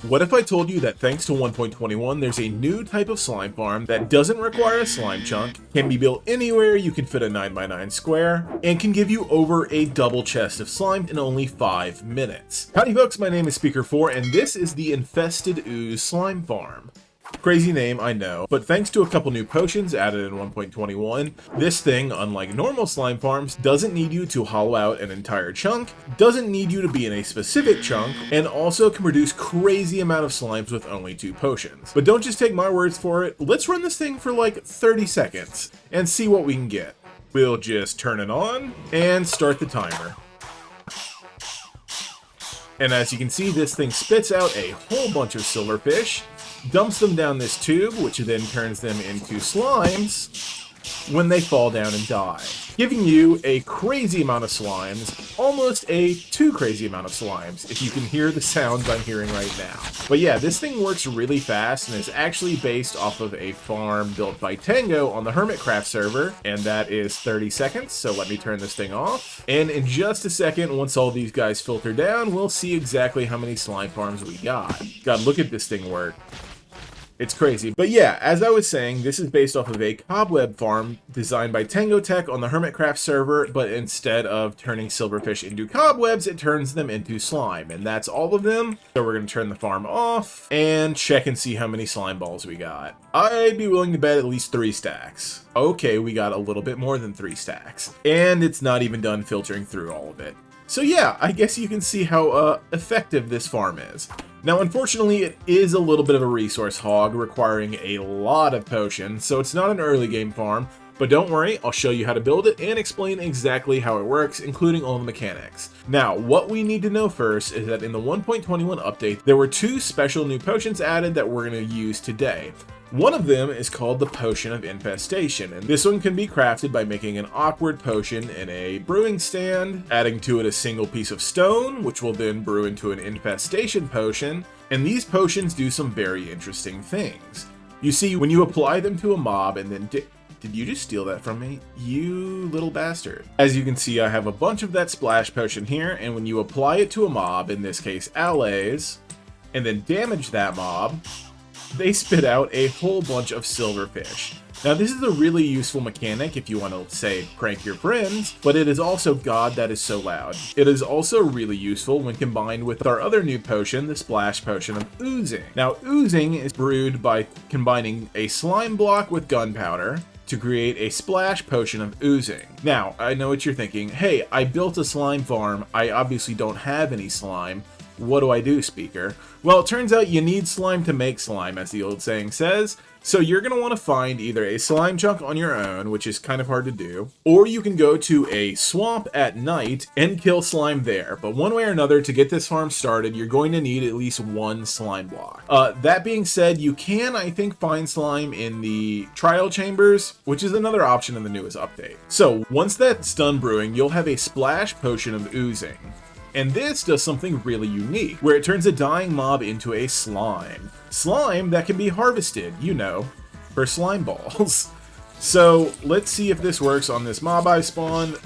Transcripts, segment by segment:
What if I told you that thanks to 1.21, there's a new type of slime farm that doesn't require a slime chunk, can be built anywhere you can fit a 9x9 square, and can give you over a double chest of slime in only 5 minutes. Howdy folks, my name is Speaker4, and this is the Infested Ooze Slime Farm. Crazy name, I know, but thanks to a couple new potions added in 1.21, this thing, unlike normal slime farms, doesn't need you to hollow out an entire chunk, doesn't need you to be in a specific chunk, and also can produce crazy amount of slimes with only 2 potions. But don't just take my words for it, let's run this thing for like 30 seconds and see what we can get. We'll just turn it on and start the timer. And as you can see, this thing spits out a whole bunch of silverfish, dumps them down this tube, which then turns them into slimes when they fall down and die, giving you a crazy amount of slimes, almost a too crazy amount of slimes, if you can hear the sounds I'm hearing right now. But yeah, this thing works really fast and is actually based off of a farm built by Tango on the Hermitcraft server, and that is 30 seconds, so let me turn this thing off. And in just a second, once all these guys filter down, we'll see exactly how many slime farms we got. God, look at this thing work. It's crazy. But yeah, as I was saying, this is based off of a Cobweb Farm designed by Tango Tech on the Hermitcraft server, but instead of turning silverfish into cobwebs, it turns them into slime, and that's all of them. So we're going to turn the farm off and check and see how many slime balls we got. I'd be willing to bet at least 3 stacks. Okay, we got a little bit more than 3 stacks. And it's not even done filtering through all of it. So yeah, I guess you can see how effective this farm is. Now, unfortunately, it is a little bit of a resource hog, requiring a lot of potions, so it's not an early game farm, but don't worry, I'll show you how to build it and explain exactly how it works, including all the mechanics. Now, what we need to know first is that in the 1.21 update, there were 2 special new potions added that we're going to use today. One of them is called the Potion of Infestation, and this one can be crafted by making an awkward potion in a brewing stand, adding to it a single piece of stone, which will then brew into an infestation potion, and these potions do some very interesting things. You see, when you apply them to a mob and then did you just steal that from me? You little bastard. As you can see, I have a bunch of that splash potion here, and when you apply it to a mob, in this case allays, and then damage that mob, they spit out a whole bunch of silverfish. Now, this is a really useful mechanic if you want to, say, prank your friends, but it is also, God, that is so loud. It is also really useful when combined with our other new potion, the Splash Potion of Oozing. Now, Oozing is brewed by combining a slime block with gunpowder to create a splash potion of oozing. Now, I know what you're thinking. Hey, I built a slime farm. I obviously don't have any slime. What do I do, Speaker? Well, it turns out you need slime to make slime, as the old saying says. So you're going to want to find either a slime chunk on your own, which is kind of hard to do, or you can go to a swamp at night and kill slime there. But one way or another, to get this farm started, you're going to need at least 1 slime block. That being said, you can, I think, find slime in the trial chambers, which is another option in the newest update. So once that's done brewing, you'll have a splash potion of oozing. And this does something really unique, where it turns a dying mob into a slime. Slime that can be harvested, you know, for slime balls. So let's see if this works on this mob I spawned.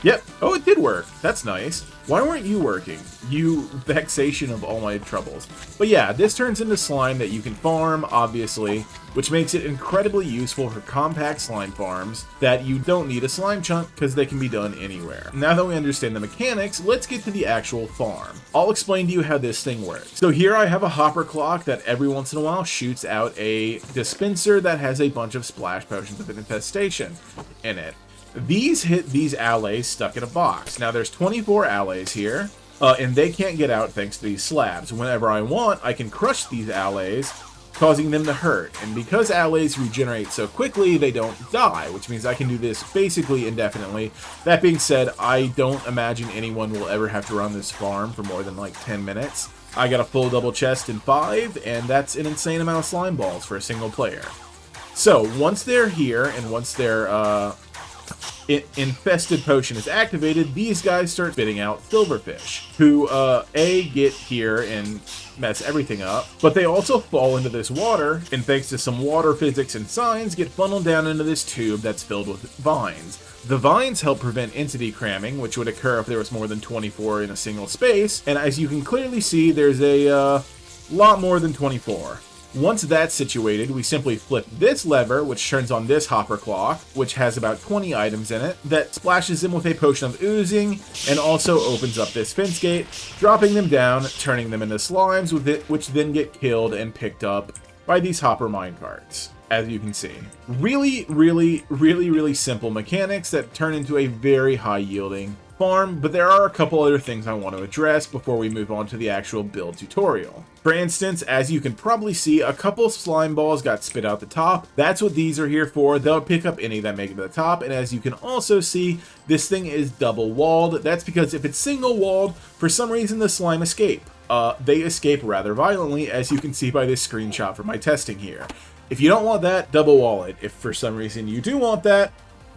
Yep, oh, it did work. That's nice. Why weren't you working? You vexation of all my troubles. But yeah, this turns into slime that you can farm, obviously, which makes it incredibly useful for compact slime farms that you don't need a slime chunk because they can be done anywhere. Now that we understand the mechanics, let's get to the actual farm. I'll explain to you how this thing works. So here I have a hopper clock that every once in a while shoots out a dispenser that has a bunch of splash potions of infestation in it. These hit these allays stuck in a box. Now there's 24 allays here, and they can't get out thanks to these slabs. Whenever I want, I can crush these allays, causing them to hurt. And because allays regenerate so quickly, they don't die, which means I can do this basically indefinitely. That being said, I don't imagine anyone will ever have to run this farm for more than like 10 minutes. I got a full double chest in 5, and that's an insane amount of slime balls for a single player. So once they're here, and once their infested potion is activated, these guys start spitting out silverfish, who get here and mess everything up, but they also fall into this water, and thanks to some water physics and signs, get funneled down into this tube that's filled with vines. The vines help prevent entity cramming, which would occur if there was more than 24 in a single space, and as you can clearly see, there's a A lot more than 24. Once that's situated, we simply flip this lever, which turns on this hopper clock, which has about 20 items in it, that splashes them with a potion of oozing, and also opens up this fence gate, dropping them down, turning them into slimes, with it, which then get killed and picked up by these hopper minecarts, as you can see. Really simple mechanics that turn into a very high-yielding farm, but there are a couple other things I want to address before we move on to the actual build tutorial. For instance, as you can probably see, a couple slime balls got spit out the top. That's what these are here for. They'll pick up any that make it to the top, and as you can also see, this thing is double walled. That's because if it's single walled, for some reason the slime escape. They escape rather violently, as you can see by this screenshot from my testing here. If you don't want that, double wall it. If for some reason you do want that,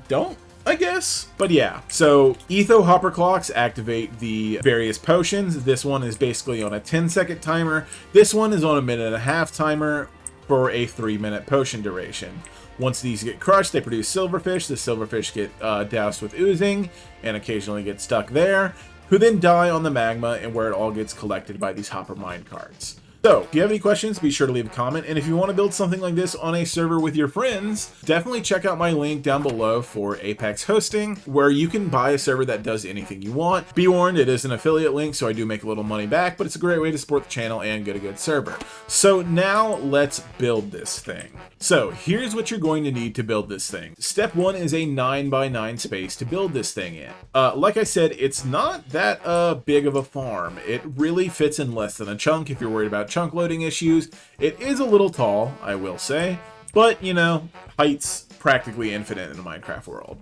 don't, I guess. But yeah, so Etho hopper clocks activate the various potions. This one is basically on a 10-second timer. This one is on a 1.5-minute timer for a 3-minute potion duration. Once these get crushed, they produce silverfish. The silverfish get doused with oozing and occasionally get stuck there, who then die on the magma and where it all gets collected by these hopper minecarts. So, if you have any questions, be sure to leave a comment, and if you want to build something like this on a server with your friends, definitely check out my link down below for Apex Hosting, where you can buy a server that does anything you want. Be warned, it is an affiliate link, so I do make a little money back, but it's a great way to support the channel and get a good server. So now, let's build this thing. So, here's what you're going to need to build this thing. Step 1 is a 9x9 space to build this thing in. Like I said, it's not that big of a farm. It really fits in less than a chunk if you're worried about chunk loading issues. It is a little tall, I will say, but you know, height's practically infinite in the Minecraft world.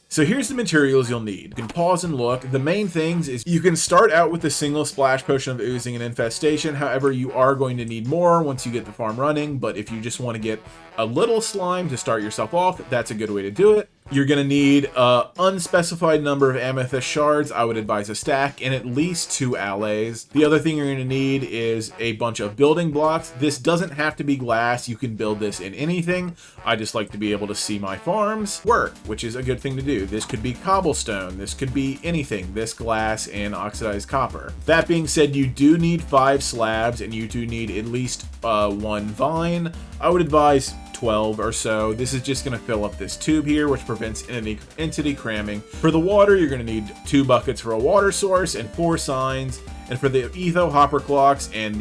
So here's the materials you'll need. You can pause and look. The main things is you can start out with a single splash potion of oozing and infestation. However, you are going to need more once you get the farm running, but if you just want to get a little slime to start yourself off, that's a good way to do it. You're going to need an unspecified number of amethyst shards. I would advise a stack and at least 2 allays. The other thing you're going to need is a bunch of building blocks. This doesn't have to be glass. You can build this in anything. I just like to be able to see my farms work, which is a good thing to do. This could be cobblestone. This could be anything. This glass and oxidized copper. That being said, you do need 5 slabs and you do need at least 1 vine. I would advise 12 or so. This is just going to fill up this tube here, which prevents entity cramming. For the water, you're going to need 2 buckets for a water source and 4 signs. And for the Etho hopper clocks and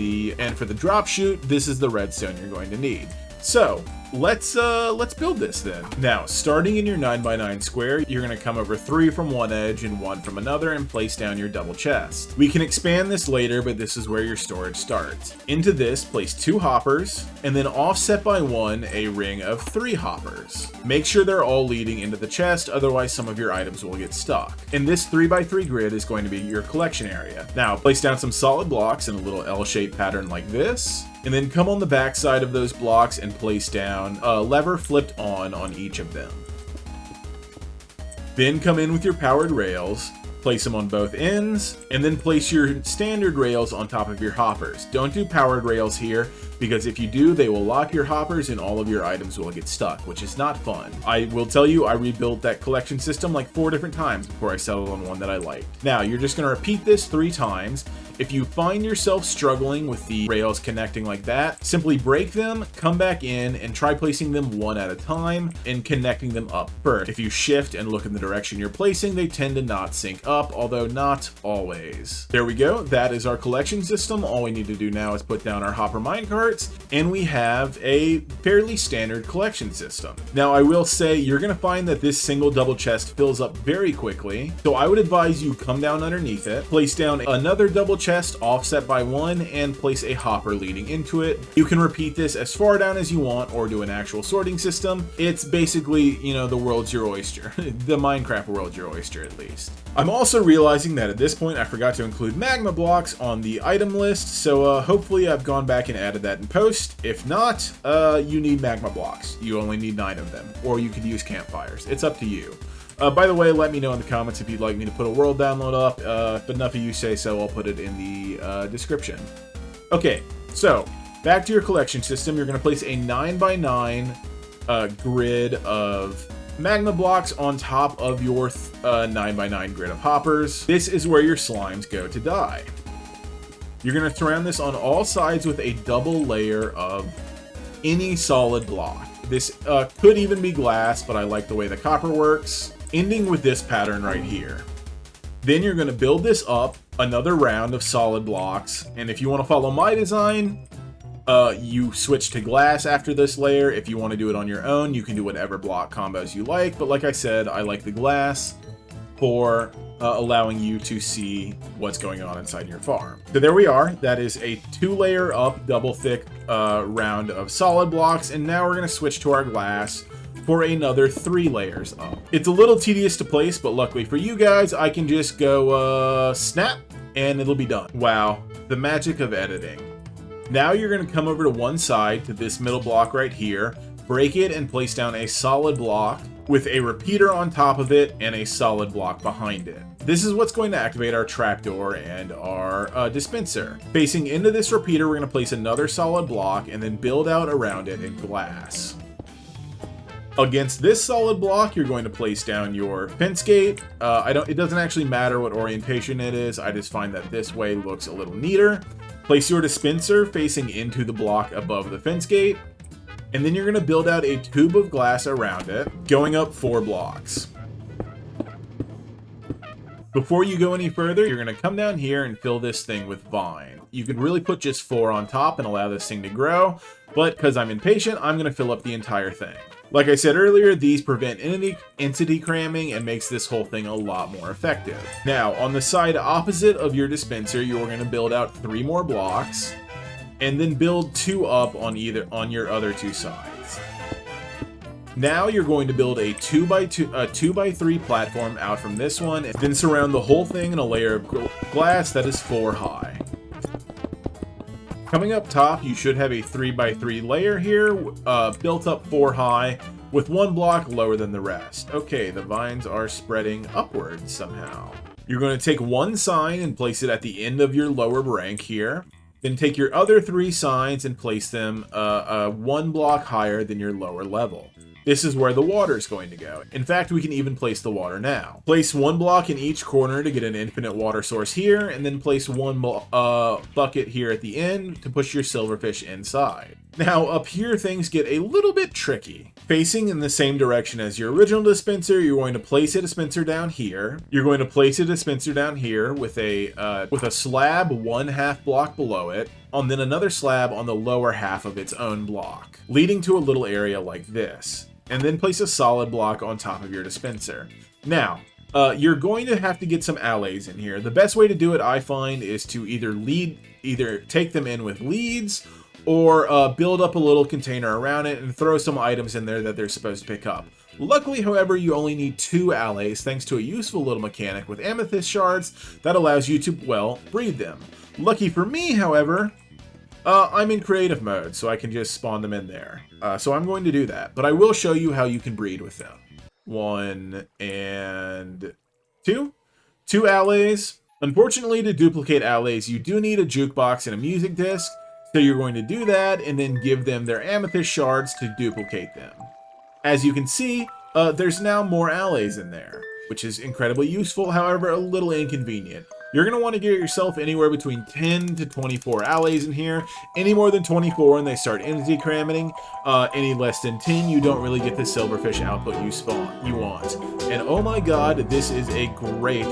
for the drop chute, this is the redstone you're going to need. So let's build this then. Now, starting in your 9x9 square, you're going to come over 3 from one edge and 1 from another and place down your double chest. We can expand this later, but this is where your storage starts. Into this, place 2 hoppers, and then offset by 1, a ring of 3 hoppers. Make sure they're all leading into the chest, otherwise some of your items will get stuck. And this 3x3 grid is going to be your collection area. Now, place down some solid blocks in a little L-shaped pattern like this, and then come on the back side of those blocks and place down a lever flipped on each of them. Then come in with your powered rails, place them on both ends, and then place your standard rails on top of your hoppers. Don't do powered rails here, because if you do, they will lock your hoppers and all of your items will get stuck, which is not fun. I will tell you, I rebuilt that collection system like 4 different times before I settled on one that I liked. Now, you're just going to repeat this 3 times. If you find yourself struggling with the rails connecting like that, simply break them, come back in, and try placing them one at a time and connecting them up first. If you shift and look in the direction you're placing, they tend to not sync up, although not always. There we go. That is our collection system. All we need to do now is put down our hopper minecarts, and we have a fairly standard collection system. Now, I will say you're going to find that this single double chest fills up very quickly, so I would advise you come down underneath it, place down another double chest offset by 1, and place a hopper leading into it. You can repeat this as far down as you want or do an actual sorting system. It's basically, you know, the world's your oyster. The Minecraft world's your oyster, at least. I'm also realizing that at this point I forgot to include magma blocks on the item list, so hopefully I've gone back and added that in post. If not, you need magma blocks. You only need 9 of them, or you could use campfires. It's up to you. By the way, let me know in the comments if you'd like me to put a world download up. If enough of you say so, I'll put it in the description. Okay, so back to your collection system. You're going to place a 9x9 grid of magma blocks on top of your 9x9 grid of hoppers. This is where your slimes go to die. You're going to surround this on all sides with a double layer of any solid block. This could even be glass, but I like the way the copper works. Ending with this pattern right here. Then you're going to build this up another round of solid blocks, and if you want to follow my design, you switch to glass after this layer. If you want to do it on your own, you can do whatever block combos you like, but like I said, I like the glass for allowing you to see what's going on inside your farm. So there we are. That is a 2-layer up, double thick round of solid blocks, and now we're going to switch to our glass for another 3 layers up. It's a little tedious to place, but luckily for you guys, I can just go snap, and it'll be done. Wow, the magic of editing. Now you're going to come over to one side to this middle block right here, break it, and place down a solid block with a repeater on top of it and a solid block behind it. This is what's going to activate our trapdoor and our dispenser. Facing into this repeater, we're going to place another solid block and then build out around it in glass. Against this solid block, you're going to place down your fence gate. It doesn't actually matter what orientation it is. I just find that this way looks a little neater. Place your dispenser facing into the block above the fence gate, and then you're going to build out a tube of glass around it, going up 4 blocks. Before you go any further, you're going to come down here and fill this thing with vine. You could really put just 4 on top and allow this thing to grow, but because I'm impatient, I'm going to fill up the entire thing. Like I said earlier, these prevent entity cramming and makes this whole thing a lot more effective. Now, on the side opposite of your dispenser, you're going to build out 3 more blocks, and then build 2 up on your other 2 sides. Now you're going to build a 2x3 platform out from this one, and then surround the whole thing in a layer of glass that is 4 high. Coming up top, you should have a 3x3 layer here, built up 4 high, with 1 block lower than the rest. Okay, the vines are spreading upwards somehow. You're going to take 1 sign and place it at the end of your lower rank here. Then take your other 3 signs and place them 1 block higher than your lower level. This is where the water is going to go. In fact, we can even place the water now. Place 1 block in each corner to get an infinite water source here, and then place 1 bucket here at the end to push your silverfish inside. Now, up here, things get a little bit tricky. Facing in the same direction as your original dispenser, you're going to place a dispenser down here. You're going to place a dispenser down here with a slab 1/2 block below it, and then another slab on the lower half of its own block, leading to a little area like this. And then place a solid block on top of your dispenser. Now, you're going to have to get some allays in here. The best way to do it, I find, is to either take them in with leads, or build up a little container around it and throw some items in there that they're supposed to pick up. Luckily, however, you only need 2 allays thanks to a useful little mechanic with amethyst shards that allows you to, well, breed them. Lucky for me, however, I'm in creative mode, so I can just spawn them in there. So I'm going to do that, but I will show you how you can breed with them. 1 and 2. 2 allays. Unfortunately, to duplicate allays, you do need a jukebox and a music disc, so you're going to do that and then give them their amethyst shards to duplicate them. As you can see, there's now more allays in there, which is incredibly useful, however, a little inconvenient. You're going to want to get yourself anywhere between 10 to 24 allays in here. Any more than 24 and they start entity cramming. Any less than 10, you don't really get the silverfish output you want. And oh my god, this is a great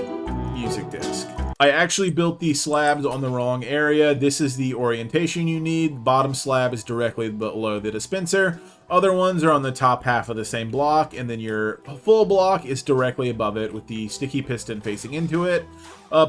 music disc. I actually built these slabs on the wrong area. This is the orientation you need. Bottom slab is directly below the dispenser. Other ones are on the top half of the same block, and then your full block is directly above it with the sticky piston facing into it,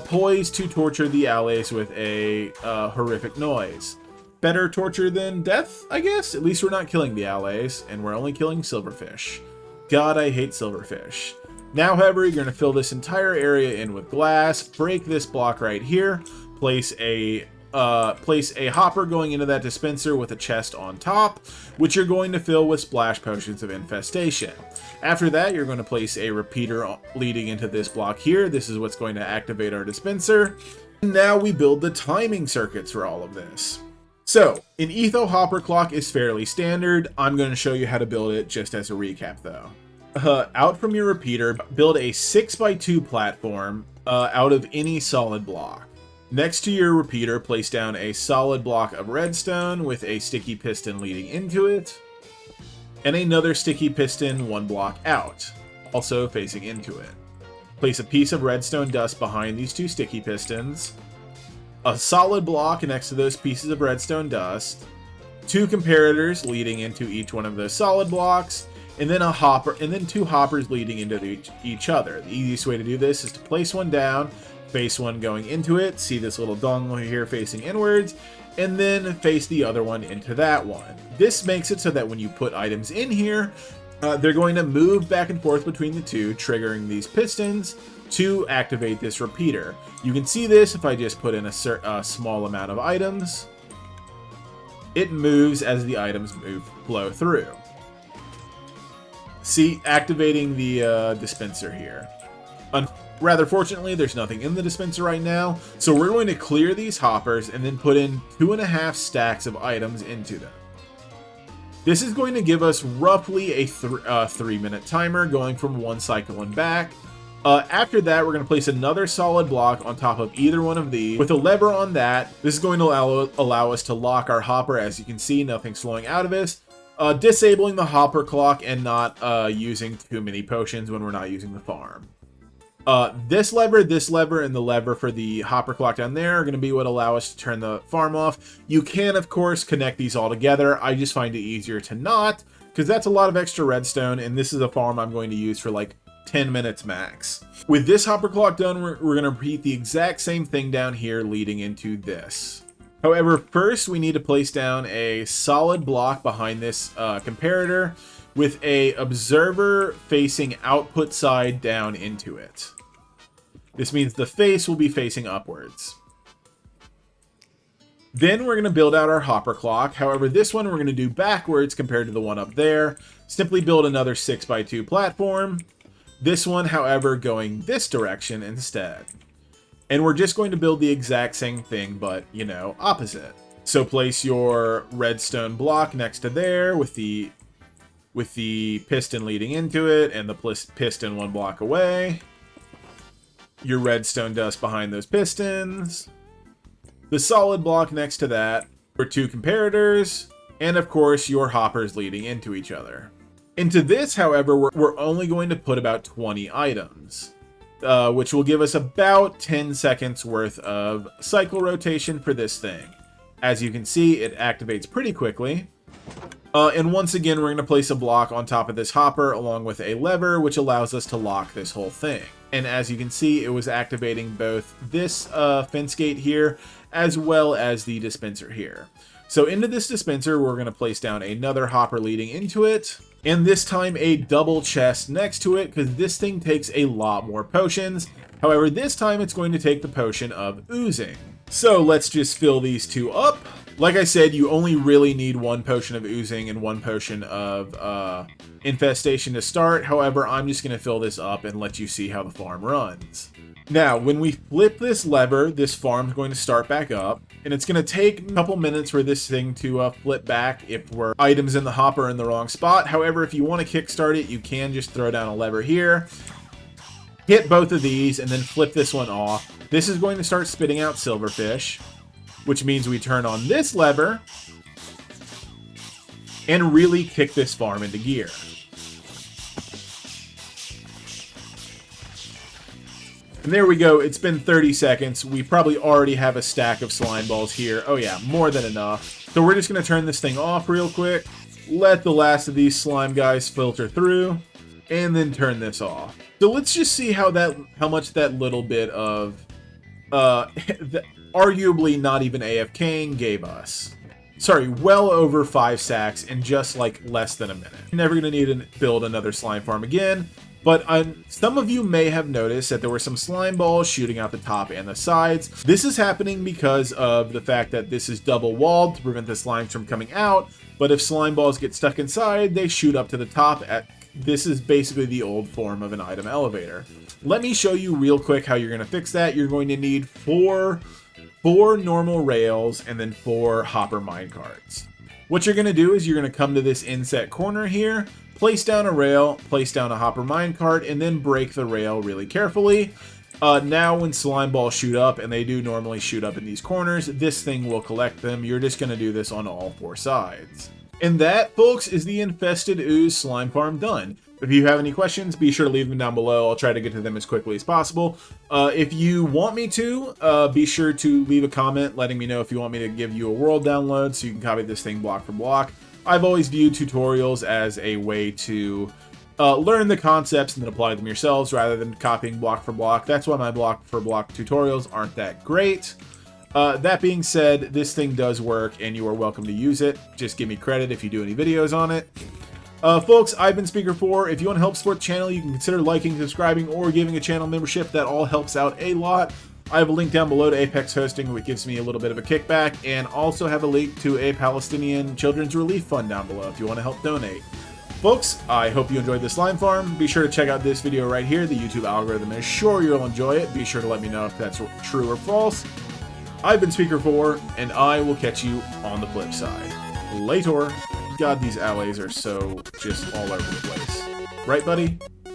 poised to torture the allays with a horrific noise. Better torture than death, I guess? At least we're not killing the allays, and we're only killing silverfish. God, I hate silverfish. Now, however, you're going to fill this entire area in with glass, break this block right here, place a hopper going into that dispenser with a chest on top, which you're going to fill with splash potions of infestation. After that, you're going to place a repeater leading into this block here. This is what's going to activate our dispenser. Now we build the timing circuits for all of this. So, an etho hopper clock is fairly standard. I'm going to show you how to build it just as a recap though. Out from your repeater, build a 6x2 platform out of any solid block. Next to your repeater, place down a solid block of redstone with a sticky piston leading into it, and another sticky piston 1 block out, also facing into it. Place a piece of redstone dust behind these 2 sticky pistons, a solid block next to those pieces of redstone dust, 2 comparators leading into each one of those solid blocks, and then a hopper, and then 2 hoppers leading into each other. The easiest way to do this is to place one down, face one going into it, see this little dongle here facing inwards, and then face the other one into that one. This makes it so that when you put items in here, they're going to move back and forth between the 2, triggering these pistons to activate this repeater. You can see this if I just put in a small amount of items. It moves as the items flow through. See, activating the dispenser here. Rather fortunately, there's nothing in the dispenser right now, so we're going to clear these hoppers and then put in 2.5 stacks of items into them. This is going to give us roughly a 3-minute timer going from 1 cycle and back. After that, we're going to place another solid block on top of either one of these. With a lever on that, this is going to allow us to lock our hopper. As you can see, nothing's flowing out of this. Disabling the hopper clock and not using too many potions when we're not using the farm. This lever, and the lever for the hopper clock down there are going to be what allow us to turn the farm off. You can, of course, connect these all together. I just find it easier to not, because that's a lot of extra redstone, and this is a farm I'm going to use for like 10 minutes max. With this hopper clock done, we're going to repeat the exact same thing down here leading into this. However, first we need to place down a solid block behind this comparator with a observer facing output side down into it. This means the face will be facing upwards. Then we're going to build out our hopper clock. However, this one we're going to do backwards compared to the one up there. Simply build another 6x2 platform. This one, however, going this direction instead. And we're just going to build the exact same thing, but, you know, opposite. So place your redstone block next to there with the piston leading into it and the piston 1 block away. Your redstone dust behind those pistons. The solid block next to that. Your 2 comparators. And of course, your hoppers leading into each other. Into this, however, we're only going to put about 20 items. Which will give us about 10 seconds worth of cycle rotation for this thing. As you can see, it activates pretty quickly. And once again, we're going to place a block on top of this hopper along with a lever, which allows us to lock this whole thing. And as you can see, it was activating both this fence gate here, as well as the dispenser here. So into this dispenser, we're going to place down another hopper leading into it. And this time a double chest next to it, because this thing takes a lot more potions. However, this time it's going to take the potion of oozing. So let's just fill these 2 up. Like I said, you only really need 1 potion of oozing and 1 potion of infestation to start. However, I'm just going to fill this up and let you see how the farm runs. Now, when we flip this lever, this farm's going to start back up. And it's going to take a couple minutes for this thing to flip back if we're items in the hopper in the wrong spot. However, if you want to kickstart it, you can just throw down a lever here. Hit both of these and then flip this one off. This is going to start spitting out silverfish, which means we turn on this lever and really kick this farm into gear. And there we go, it's been 30 seconds. We probably already have a stack of slime balls here. Oh yeah, more than enough. So we're just going to turn this thing off real quick, let the last of these slime guys filter through, and then turn this off. So let's just see how much that little bit of, arguably not even AFKing gave us. Sorry, well over 5 stacks in just like less than a minute. Never going to need to build another slime farm again. But some of you may have noticed that there were some slime balls shooting out the top and the sides. This is happening because of the fact that this is double walled to prevent the slimes from coming out. But if slime balls get stuck inside, they shoot up to the top. This is basically the old form of an item elevator. Let me show you real quick how you're going to fix that. You're going to need four normal rails and then 4 hopper minecarts. What you're going to do is you're going to come to this inset corner here, place down a rail, place down a hopper minecart, and then break the rail really carefully. Now when slime balls shoot up, and they do normally shoot up in these corners, this thing will collect them. You're just going to do this on all 4 sides. And that, folks, is the Infested Ooze slime farm done. If you have any questions, be sure to leave them down below. I'll try to get to them as quickly as possible. If you want me to, be sure to leave a comment letting me know if you want me to give you a world download so you can copy this thing block for block. I've always viewed tutorials as a way to learn the concepts and then apply them yourselves rather than copying block for block. That's why my block for block tutorials aren't that great. That being said, this thing does work and you are welcome to use it. Just give me credit if you do any videos on it. Folks, I've been Speaker 4. If you want to help support the channel, you can consider liking, subscribing, or giving a channel membership. That all helps out a lot. I have a link down below to Apex Hosting, which gives me a little bit of a kickback, and also have a link to a Palestinian Children's Relief Fund down below if you want to help donate. Folks, I hope you enjoyed the slime farm. Be sure to check out this video right here. The YouTube algorithm is sure you'll enjoy it. Be sure to let me know if that's true or false. I've been Speaker 4, and I will catch you on the flip side. Later. God, these allays are so just all over the place. Right, buddy?